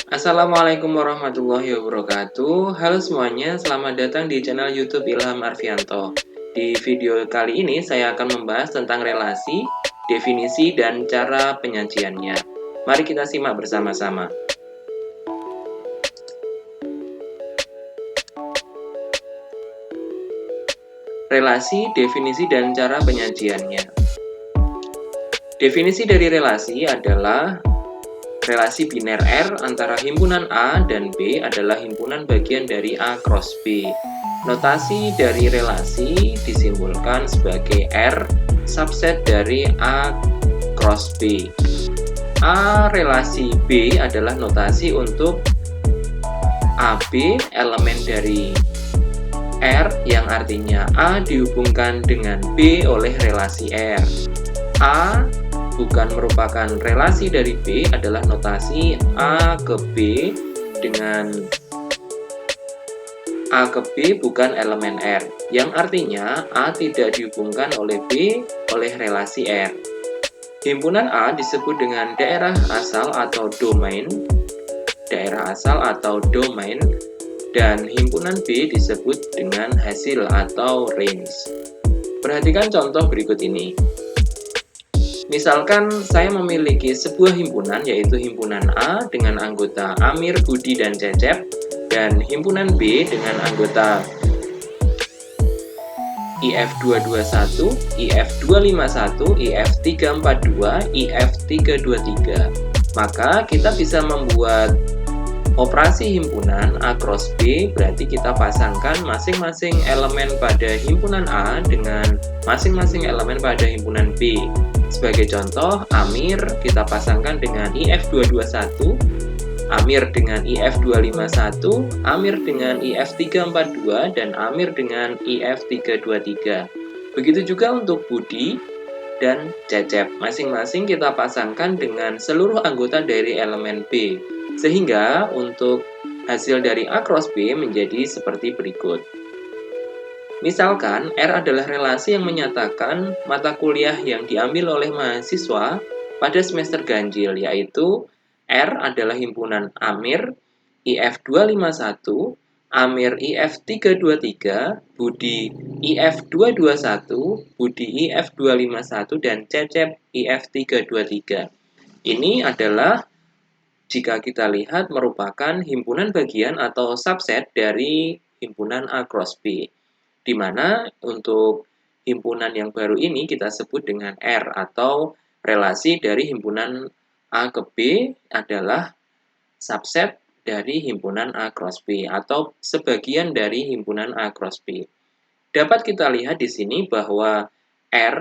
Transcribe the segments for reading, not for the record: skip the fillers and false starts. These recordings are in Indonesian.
Assalamualaikum warahmatullahi wabarakatuh. Halo semuanya, selamat datang di channel YouTube Ilham Arfianto. Di video kali ini saya akan membahas tentang relasi, definisi, dan cara penyajiannya. Mari kita simak bersama-sama. Relasi, definisi, dan cara penyajiannya. Definisi dari relasi adalah relasi biner R antara himpunan A dan B adalah himpunan bagian dari A cross B. Notasi dari relasi disimbolkan sebagai R subset dari A cross B. A relasi B adalah notasi untuk AB elemen dari R yang artinya A dihubungkan dengan B oleh relasi R. A bukan merupakan relasi dari B adalah notasi A ke B dengan A ke B bukan elemen R, yang artinya A tidak dihubungkan oleh B oleh relasi R. Himpunan A disebut dengan daerah asal atau domain, dan himpunan B disebut dengan hasil atau range. Perhatikan contoh berikut ini. Misalkan saya memiliki sebuah himpunan, yaitu himpunan A dengan anggota Amir, Budi, dan Cecep, dan himpunan B dengan anggota IF221, IF251, IF342, IF323. Maka kita bisa membuat operasi himpunan A cross B, berarti kita pasangkan masing-masing elemen pada himpunan A dengan masing-masing elemen pada himpunan B. Sebagai contoh, Amir kita pasangkan dengan IF221, Amir dengan IF251, Amir dengan IF342, dan Amir dengan IF323. Begitu juga untuk Budi dan Cecep. Masing-masing kita pasangkan dengan seluruh anggota dari elemen B. Sehingga untuk hasil dari A cross B menjadi seperti berikut. Misalkan, R adalah relasi yang menyatakan mata kuliah yang diambil oleh mahasiswa pada semester ganjil, yaitu R adalah himpunan Amir, IF251, Amir IF323, Budi IF221, Budi IF251, dan Cecep IF323. Ini adalah, jika kita lihat, merupakan himpunan bagian atau subset dari himpunan A cross B, di mana untuk himpunan yang baru ini kita sebut dengan R, atau relasi dari himpunan A ke B adalah subset dari himpunan A cross B, atau sebagian dari himpunan A cross B. Dapat kita lihat di sini bahwa R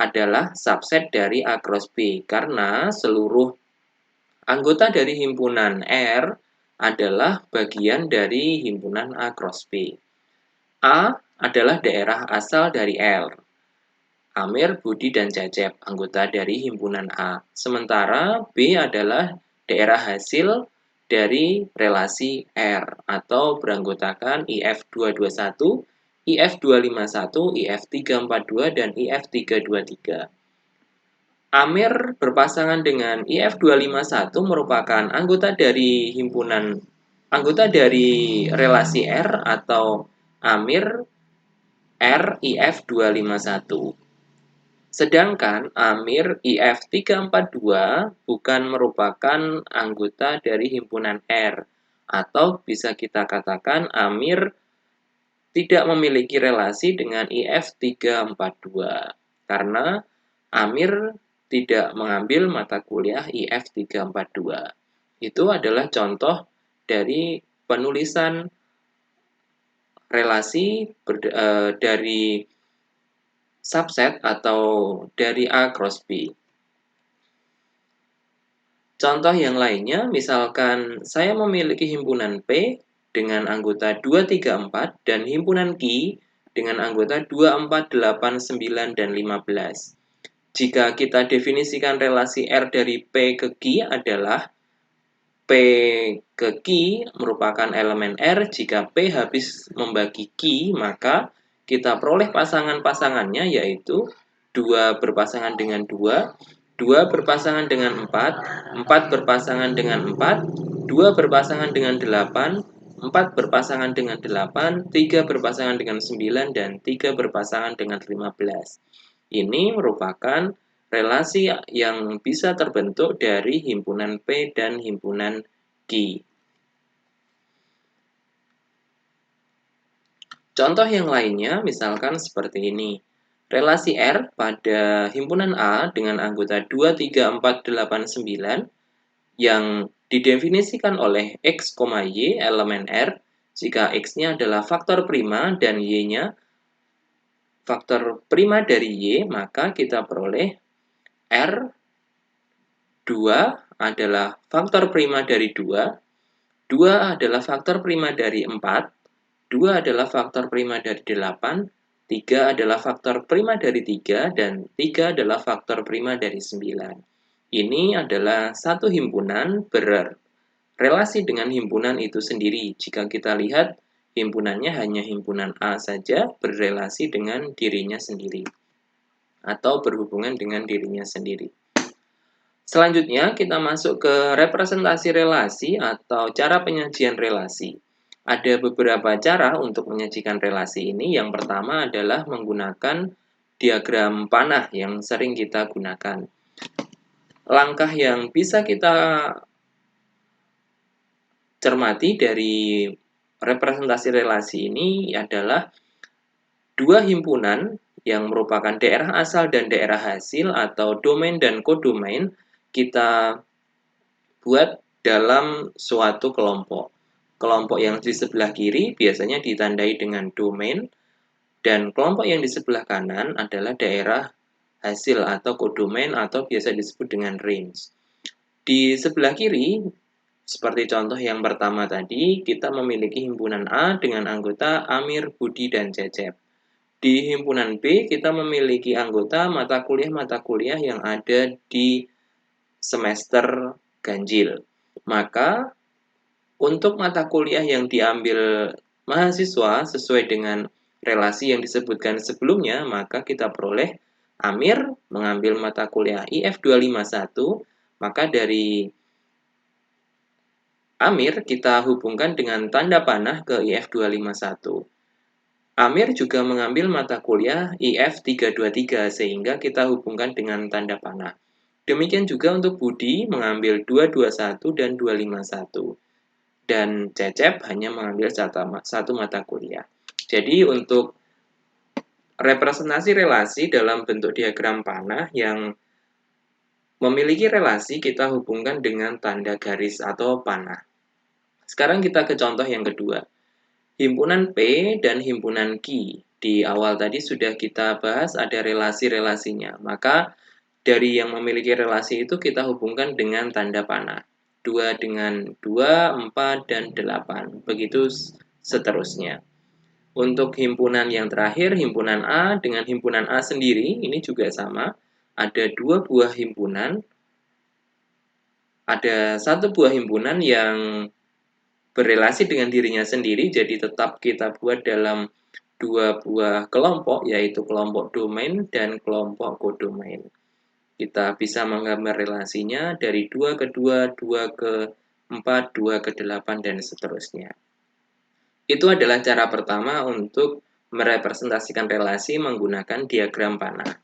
adalah subset dari A cross B, karena seluruh anggota dari himpunan R adalah bagian dari himpunan A cross B. A adalah daerah asal dari L. Amir, Budi, dan Cecep, anggota dari himpunan A. Sementara B adalah daerah hasil dari relasi R, atau beranggotakan IF221, IF251, IF342, dan IF323. Amir berpasangan dengan IF251 merupakan anggota dari relasi R, atau Amir R IF251. Sedangkan Amir IF342 bukan merupakan anggota dari himpunan R, atau bisa kita katakan Amir tidak memiliki relasi dengan IF342 karena Amir tidak mengambil mata kuliah IF342. Itu adalah contoh dari penulisan relasi dari subset atau dari A cross B. Contoh yang lainnya, misalkan saya memiliki himpunan P dengan anggota 2, 3, 4 dan himpunan Q dengan anggota 2, 4, 8, 9, dan 15. Jika kita definisikan relasi R dari P ke Q adalah P ke Q merupakan elemen R. Jika P habis membagi Q, maka kita peroleh pasangan-pasangannya, yaitu 2 berpasangan dengan 2, 2 berpasangan dengan 4, 4 berpasangan dengan 4, 2 berpasangan dengan 8, 4 berpasangan dengan 8, 3 berpasangan dengan 9, dan 3 berpasangan dengan 15. Ini merupakan relasi yang bisa terbentuk dari himpunan P dan himpunan Q. Contoh yang lainnya misalkan seperti ini. Relasi R pada himpunan A dengan anggota 2, 3, 4, 8, 9 yang didefinisikan oleh X, Y elemen R jika X-nya adalah faktor prima dan Y-nya faktor prima dari Y, maka kita peroleh R 2 adalah faktor prima dari 2, 2 adalah faktor prima dari 4, 2 adalah faktor prima dari 8, 3 adalah faktor prima dari 3, dan 3 adalah faktor prima dari 9. Ini adalah satu himpunan berrelasi dengan himpunan itu sendiri. Jika kita lihat, himpunannya hanya himpunan A saja berrelasi dengan dirinya sendiri atau berhubungan dengan dirinya sendiri. Selanjutnya, kita masuk ke representasi relasi atau cara penyajian relasi. Ada beberapa cara untuk menyajikan relasi ini. Yang pertama adalah menggunakan diagram panah yang sering kita gunakan. Langkah yang bisa kita cermati dari representasi relasi ini adalah dua himpunan yang merupakan daerah asal dan daerah hasil atau domain dan kodomain kita buat dalam suatu kelompok. Kelompok yang di sebelah kiri biasanya ditandai dengan domain, dan kelompok yang di sebelah kanan adalah daerah hasil atau kodomain atau biasa disebut dengan range. Di sebelah kiri, seperti contoh yang pertama tadi, kita memiliki himpunan A dengan anggota Amir, Budi, dan Cecep. Di himpunan B, kita memiliki anggota mata kuliah yang ada di semester ganjil. Maka, untuk mata kuliah yang diambil mahasiswa sesuai dengan relasi yang disebutkan sebelumnya, maka kita peroleh Amir mengambil mata kuliah IF 251, maka dari Amir kita hubungkan dengan tanda panah ke IF 251. Amir juga mengambil mata kuliah IF 323 sehingga kita hubungkan dengan tanda panah. Demikian juga untuk Budi mengambil 221 dan 251. Dan Cecep hanya mengambil satu mata kuliah. Jadi untuk representasi relasi dalam bentuk diagram panah yang memiliki relasi kita hubungkan dengan tanda garis atau panah. Sekarang kita ke contoh yang kedua. Himpunan P dan himpunan Q. Di awal tadi sudah kita bahas ada relasi-relasinya. Maka dari yang memiliki relasi itu kita hubungkan dengan tanda panah. 2 dengan 2, 4, dan 8. Begitu seterusnya. Untuk himpunan yang terakhir, himpunan A dengan himpunan A sendiri, ini juga sama. Ada dua buah himpunan. Ada satu buah himpunan yang berrelasi dengan dirinya sendiri, jadi tetap kita buat dalam dua buah kelompok, yaitu kelompok domain dan kelompok kodomain. Kita bisa menggambar relasinya dari 2 ke 2, 2 ke 4, 2 ke 8, dan seterusnya. Itu adalah cara pertama untuk merepresentasikan relasi menggunakan diagram panah.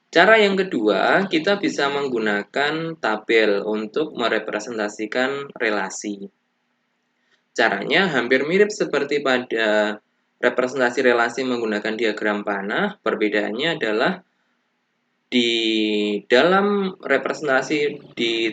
Cara yang kedua, kita bisa menggunakan tabel untuk merepresentasikan relasi. Caranya hampir mirip seperti pada representasi relasi menggunakan diagram panah, perbedaannya adalah di dalam representasi di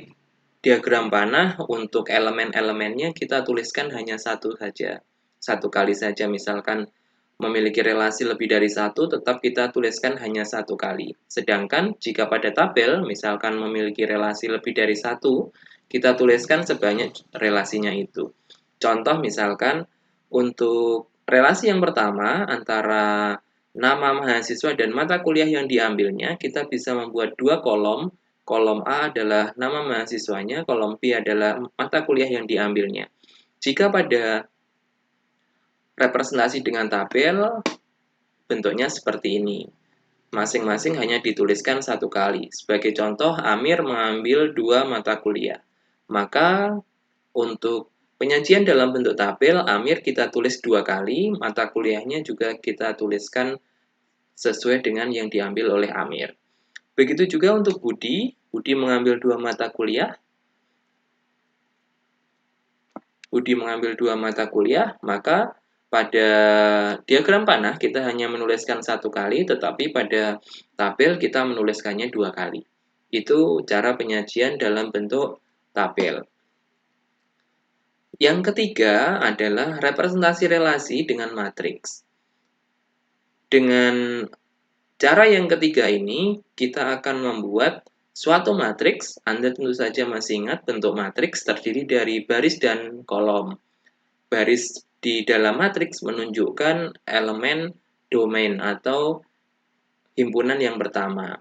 diagram panah untuk elemen-elemennya kita tuliskan hanya satu saja. Satu kali saja, misalkan memiliki relasi lebih dari satu, tetap kita tuliskan hanya satu kali. Sedangkan jika pada tabel, misalkan memiliki relasi lebih dari satu, kita tuliskan sebanyak relasinya itu. Contoh misalkan untuk relasi yang pertama antara nama mahasiswa dan mata kuliah yang diambilnya, kita bisa membuat dua kolom. Kolom A adalah nama mahasiswanya, kolom B adalah mata kuliah yang diambilnya. Jika pada representasi dengan tabel, bentuknya seperti ini. Masing-masing hanya dituliskan satu kali. Sebagai contoh, Amir mengambil dua mata kuliah. Maka untuk penyajian dalam bentuk tabel, Amir kita tulis 2 kali, mata kuliahnya juga kita tuliskan sesuai dengan yang diambil oleh Amir. Begitu juga untuk Budi, Budi mengambil 2 mata kuliah, maka pada diagram panah kita hanya menuliskan 1 kali, tetapi pada tabel kita menuliskannya 2 kali. Itu cara penyajian dalam bentuk tabel. Yang ketiga adalah representasi relasi dengan matriks. Dengan cara yang ketiga ini, kita akan membuat suatu matriks. Anda tentu saja masih ingat bentuk matriks terdiri dari baris dan kolom. Baris di dalam matriks menunjukkan elemen domain atau himpunan yang pertama.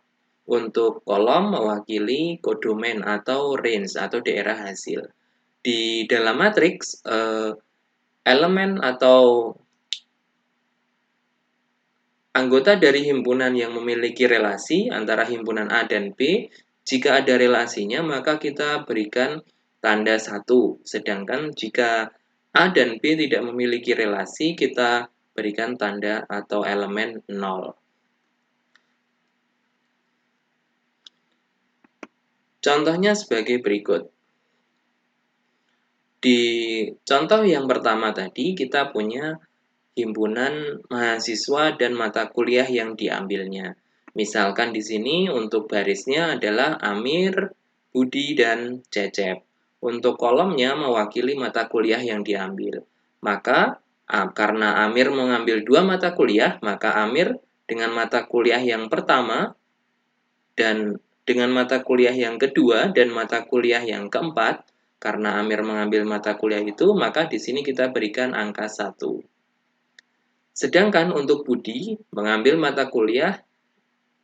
Untuk kolom mewakili kodomain atau range atau daerah hasil. Di dalam matriks, elemen atau anggota dari himpunan yang memiliki relasi antara himpunan A dan B, jika ada relasinya maka kita berikan tanda 1. Sedangkan jika A dan B tidak memiliki relasi, kita berikan tanda atau elemen 0. Contohnya sebagai berikut. Di contoh yang pertama tadi, kita punya himpunan mahasiswa dan mata kuliah yang diambilnya. Misalkan di sini untuk barisnya adalah Amir, Budi, dan Cecep. Untuk kolomnya mewakili mata kuliah yang diambil. Maka karena Amir mengambil 2 mata kuliah, maka Amir dengan mata kuliah yang pertama dan dengan mata kuliah yang kedua dan mata kuliah yang keempat, karena Amir mengambil mata kuliah itu, maka di sini kita berikan angka 1. Sedangkan untuk Budi mengambil mata kuliah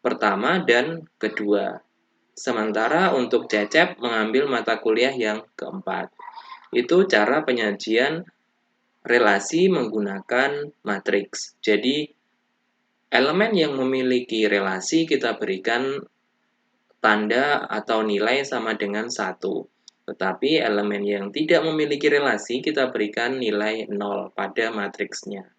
pertama dan kedua. Sementara untuk Cecep mengambil mata kuliah yang keempat. Itu cara penyajian relasi menggunakan matriks. Jadi, elemen yang memiliki relasi kita berikan tanda atau nilai sama dengan 1. Tetapi elemen yang tidak memiliki relasi kita berikan nilai 0 pada matriksnya.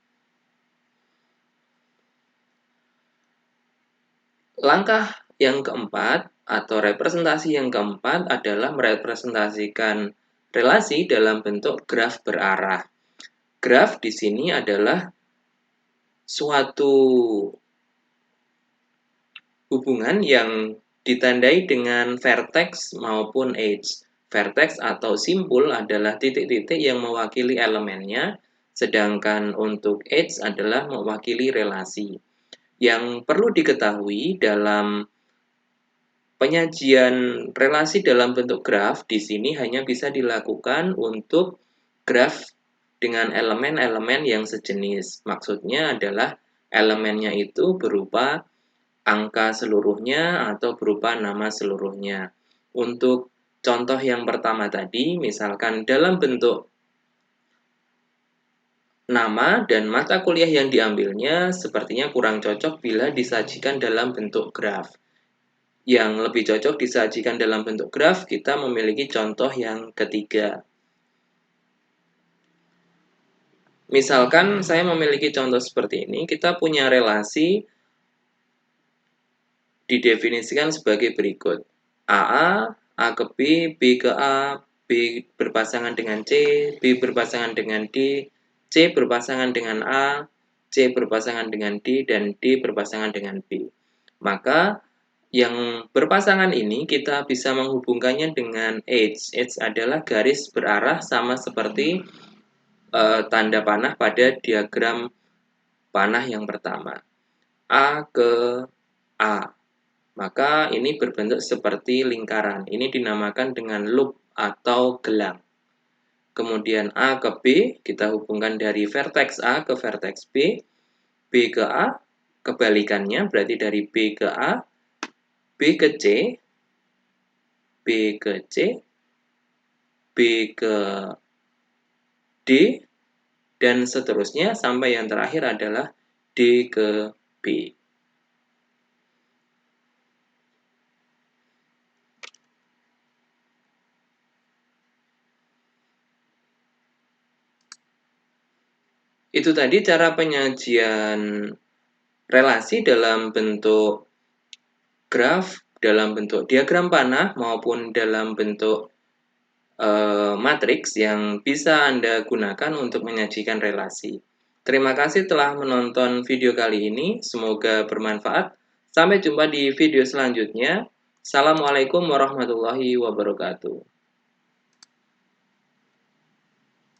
Langkah yang keempat atau representasi yang keempat adalah merepresentasikan relasi dalam bentuk graf berarah. Graf di sini adalah suatu hubungan yang ditandai dengan vertex maupun edge. Vertex atau simpul adalah titik-titik yang mewakili elemennya, sedangkan untuk edge adalah mewakili relasi. Yang perlu diketahui dalam penyajian relasi dalam bentuk graf di sini hanya bisa dilakukan untuk graf dengan elemen-elemen yang sejenis. Maksudnya adalah elemennya itu berupa angka seluruhnya atau berupa nama seluruhnya. Untuk contoh yang pertama tadi, misalkan dalam bentuk nama dan mata kuliah yang diambilnya sepertinya kurang cocok bila disajikan dalam bentuk graf. Yang lebih cocok disajikan dalam bentuk graf, kita memiliki contoh yang ketiga. Misalkan saya memiliki contoh seperti ini, kita punya relasi didefinisikan sebagai berikut. AA, A ke B ke A, B berpasangan dengan C, B berpasangan dengan D, C berpasangan dengan A, C berpasangan dengan D, dan D berpasangan dengan B. Maka yang berpasangan ini kita bisa menghubungkannya dengan edge. Edge adalah garis berarah sama seperti tanda panah pada diagram panah yang pertama. A ke A. Maka ini berbentuk seperti lingkaran. Ini dinamakan dengan loop atau gelang. Kemudian A ke B, kita hubungkan dari vertex A ke vertex B. B ke A, kebalikannya berarti dari B ke A, B ke C, B ke C, B ke D, dan seterusnya sampai yang terakhir adalah D ke B. Itu tadi cara penyajian relasi dalam bentuk graf, dalam bentuk diagram panah, maupun dalam bentuk matriks yang bisa Anda gunakan untuk menyajikan relasi. Terima kasih telah menonton video kali ini, semoga bermanfaat. Sampai jumpa di video selanjutnya. Assalamualaikum warahmatullahi wabarakatuh.